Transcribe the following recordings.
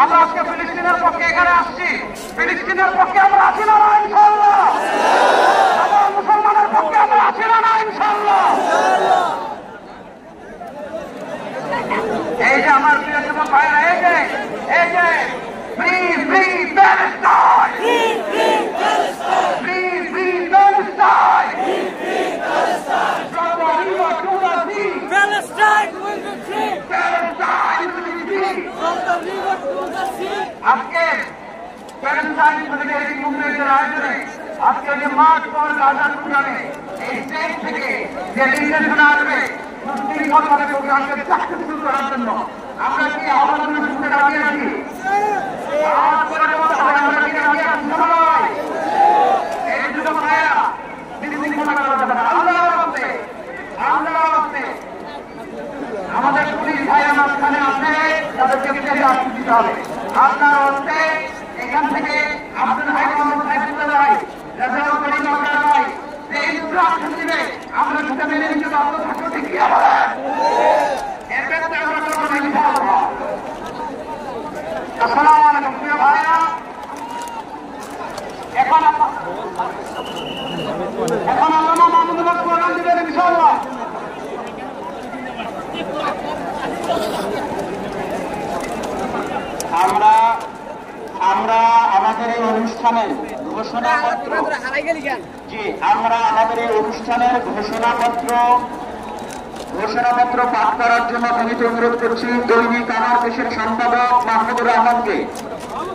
আমরা আজকে ফিলিস্তিনের পক্ষে এখানে আসছি। ফিলিস্তিনের পক্ষে আমরা আছি না ইনশাআল্লাহ? আমরা মুসলমানের পক্ষে আমরা আছি না ইনশাআল্লাহ? এই যে আমার প্রিয় যুবক ভাইরা, এই যে free free Palestine, free free Palestine, from the river to the sea, Palestine will be free. Palestine will be free. From the river to the sea. আজকে প্যালেস্টাইন সলিডারিটি মুভমেন্টের আয়োজনে আজকে যে মার্চ ফর গাজা প্রোগ্রামে এই state থেকে যে নির্দেশনা আসবে সুশৃঙ্খলভাবে প্রোগ্রামকে সাকসেসফুল করার জন্য আমরা কি আহ্বান শুনতে রাজি আছি? আমরা কি রাজি আছি সবাই? এই যুবক ভাইয়েরা বিশৃঙ্খলা করা যাবে না। আল্লাহর রাস্তে আমাদের পুলিশ ভাইয়ের মাঝখানে আছে, তাদেরকে বিদেশে আসতে দিতে হবে। আপনার হচ্ছে এখান থেকে আব্দুল হাই মোহাম্মদ সাইফুল্লাহ ভাই, রাজাউল করিম আবরার ভাই যে ইনস্ট্রাকশন দিবে আমরা সেটা মেনে নিতে বাধ্য থাকবো। ঠিক কি বলেন? এর ক্ষেত্রে আমরা করবো না ইনশাআল্লাহ। আসসালামু আলাইকুম প্রিয় ভাইরা। এখন আল্লামা মাহমুদুল হক প্রোগ্রাম দিবেন ইনশাআল্লাহ। আমরা আমাদের এই অনুষ্ঠানের ঘোষণাপত্র পাঠ করার জন্য বিনীত অনুরোধ করছি দৈনিক আমার দেশের সম্পাদক মাহমুদুর রহমানকে।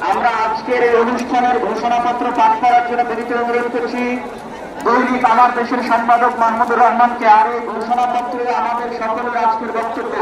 আমরা আজকের এই অনুষ্ঠানের ঘোষণাপত্র পাঠ করার জন্য বিনীত অনুরোধ করছি দৈনিক আমার দেশের সম্পাদক মাহমুদুর রহমানকে। আর এই ঘোষণাপত্রে আমাদের সকলের আজকের বক্তব্য